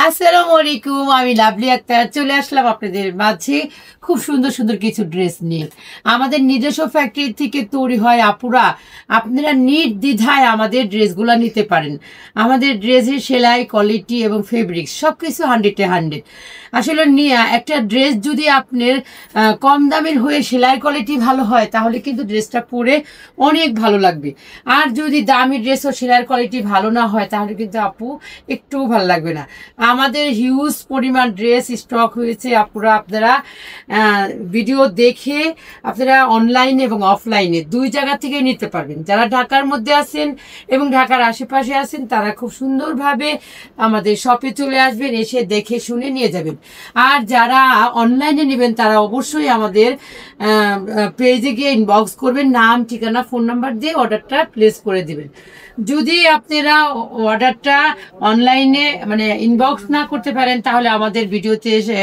আসসালামু আলাইকুম, আমি লাভলি আক্তার চলে আসলাম আপনাদের মাঝে খুব সুন্দর সুন্দর কিছু ড্রেস নিয়ে। আমাদের নিজস্ব ফ্যাক্টরি থেকে তৈরি হয় আপুরা, আপনারা নির্দ্বিধায় আমাদের ড্রেসগুলো নিতে পারেন। আমাদের ড্রেসের সেলাই কোয়ালিটি এবং ফেব্রিক্স সব কিছু 100-100। আসলে নিয়ে একটা ড্রেস যদি আপনার কম দামের হয়ে সেলাই কোয়ালিটি ভালো হয় তাহলে কিন্তু ড্রেসটা পরে অনেক ভালো লাগবে। আর যদি দামি ড্রেস ও সেলাই কোয়ালিটি ভালো না হয় তাহলে কিন্তু আপু একটুও ভালো লাগবে না। আমাদের হিউজ পরিমাণ ড্রেস স্টক হয়েছে আপুরা, আপনারা ভিডিও দেখে আপনারা অনলাইনে এবং অফলাইনে দুই জায়গা থেকে নিতে পারবেন। যারা ঢাকার মধ্যে আছেন এবং ঢাকার আশেপাশে আছেন তারা খুব সুন্দরভাবে আমাদের শপে চলে আসবেন, এসে দেখে শুনে নিয়ে যাবেন। আর যারা অনলাইনে নেবেন তারা অবশ্যই আমাদের পেজে গিয়ে ইনবক্স করবেন, নাম ঠিকানা ফোন নাম্বার দিয়ে অর্ডারটা প্লেস করে দিবেন। যদি আপনারা অর্ডারটা অনলাইনে মানে ইনবক্স না করতে পারেন তাহলে আমাদের ভিডিওতে এসে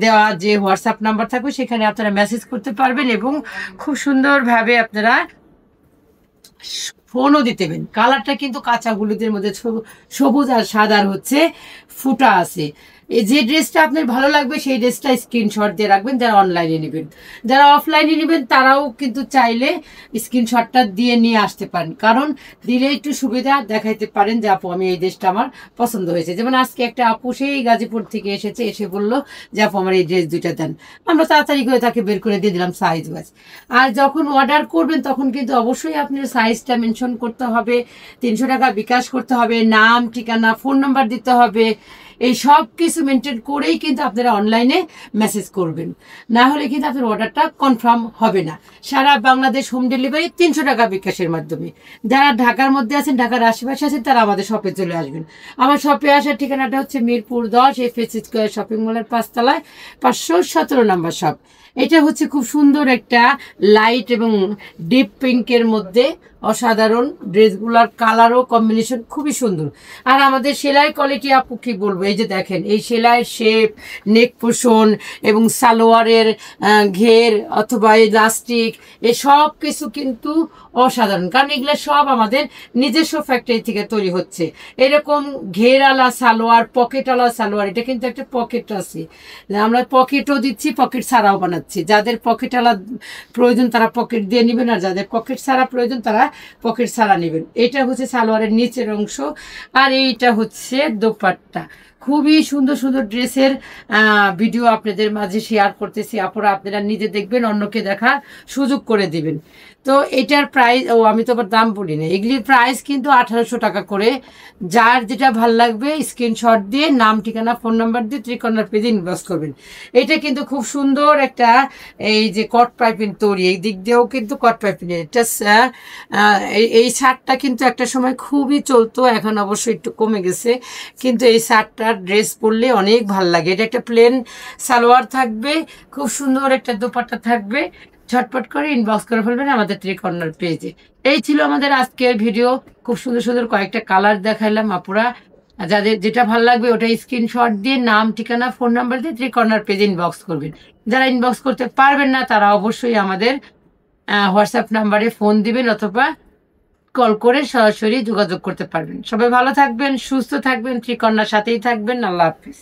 দেওয়া যে হোয়াটসঅ্যাপ নাম্বার থাকবে সেখানে আপনারা মেসেজ করতে পারবেন এবং খুব সুন্দরভাবে আপনারা ফোনও দিতে পারেন। কালারটা কিন্তু কাঁচা হলুদের মধ্যে সবুজ আর সাদার হচ্ছে ফুটা আছে। এই যে ড্রেসটা আপনার ভালো লাগবে সেই ড্রেসটা স্ক্রিনশট দিয়ে রাখবেন যারা অনলাইনে নেবেন। যারা অফলাইনে নেবেন তারাও কিন্তু চাইলে স্ক্রিনশটটা দিয়ে নিয়ে আসতে পারেন, কারণ দিলে একটু সুবিধা দেখাইতে পারেন যে আপু আমি এই ড্রেসটা আমার পছন্দ হয়েছে। যেমন আজকে একটা আপু সেই গাজীপুর থেকে এসেছে, এসে বললো যে আপু আমার এই ড্রেস দুইটা দেন। আমরা তাড়াতাড়ি করে তাকে বের করে দিয়ে দিলাম সাইজ ওয়াইজ। আর যখন অর্ডার করবেন তখন কিন্তু অবশ্যই আপনার সাইজটা মেনশন করতে হবে, 300 টাকা বিকাশ করতে হবে, নাম ঠিকানা ফোন নাম্বার দিতে হবে। এই সব কিছু মেনটেন করেই কিন্তু আপনারা অনলাইনে মেসেজ করবেন, না হলে কিন্তু আপনার অর্ডারটা কনফার্ম হবে না। সারা বাংলাদেশ হোম ডেলিভারি 300 টাকা বিকাশের মাধ্যমে। যারা ঢাকার মধ্যে আছেন, ঢাকার আশেপাশে আছেন, তারা আমাদের শপে চলে আসবেন। আমার শপে আসার ঠিকানাটা হচ্ছে মিরপুর 10 এফএস স্কয়ার শপিং মলের 5 তলায় 517 নম্বর শপ। এটা হচ্ছে খুব সুন্দর একটা লাইট এবং ডিপ পিঙ্কের মধ্যে অসাধারণ ড্রেসগুলার কালারও কম্বিনেশন খুবই সুন্দর। আর আমাদের সেলাই কোয়ালিটি আপু কি বলবো, এই যে দেখেন এই সেলাইয়ের শেপ, নেক পোষণ এবং সালোয়ারের ঘের অথবা ইলাস্টিক এই সব কিছু কিন্তু অসাধারণ, কারণ এগুলো সব আমাদের নিজস্ব ফ্যাক্টরি থেকে তৈরি হচ্ছে। এরকম ঘেরওয়ালা সালোয়ার, পকেটওয়ালা সালোয়ার, এটা কিন্তু একটা পকেট আছে, আমরা পকেটও দিচ্ছি, পকেট ছাড়াও বানাচ্ছি। যাদের পকেটওয়ালা প্রয়োজন তারা পকেট দিয়ে নেবেন, আর যাদের পকেট ছাড়া প্রয়োজন তারা পকেট ছাড়া নেবেন। এটা হচ্ছে সালোয়ারের নিচের অংশ, আর এইটা হচ্ছে দোপাট্টা। খুবই সুন্দর সুন্দর ড্রেসের ভিডিও আপনাদের মাঝে শেয়ার করতেছি আপুরা, আপনারা নিজে দেখবেন, অন্যকে দেখার সুযোগ করে দিবেন। তো এটার প্রাইস, আমি তো আবার দাম বলি না, এগুলির প্রাইস কিন্তু 1800 টাকা করে। যার যেটা ভাল লাগবে স্ক্রিনশট দিয়ে নাম ঠিকানা ফোন নাম্বার দিয়ে ত্রিকর্ণার পেজে ইনবক্স করবেন। এটা কিন্তু খুব সুন্দর একটা এই যে কট পাইপিং তৈরি, এই দিক দিয়েও কিন্তু কট পাইপিং। এটা এই শার্টটা কিন্তু একটা সময় খুবই চলতো, এখন অবশ্যই একটু কমে গেছে, কিন্তু এই শার্টটার ড্রেস পরলে অনেক ভাল লাগে। এটা একটা প্লেন সালোয়ার থাকবে, খুব সুন্দর একটা দোপাট্টা থাকবে। ঝটপট করে ইনবক্স করে ফেলবেন আমাদের ত্রিকর্ণার পেজে। এই ছিল আমাদের আজকের ভিডিও। খুব সুন্দর সুন্দর কয়েকটা কালার দেখাইলাম আপুরা, যাদের যেটা ভালো লাগবে ওটা স্ক্রিনশট দিয়ে নাম ঠিকানা ফোন নাম্বার দিয়ে ত্রিকর্ণার পেজে ইনবক্স করবেন। যারা ইনবক্স করতে পারবেন না তারা অবশ্যই আমাদের হোয়াটসঅ্যাপ নাম্বারে ফোন দিবেন অথবা কল করে সরাসরি যোগাযোগ করতে পারবেন। সবাই ভালো থাকবেন, সুস্থ থাকবেন, ত্রিকর্ণার সাথেই থাকবেন। আল্লাহ হাফিজ।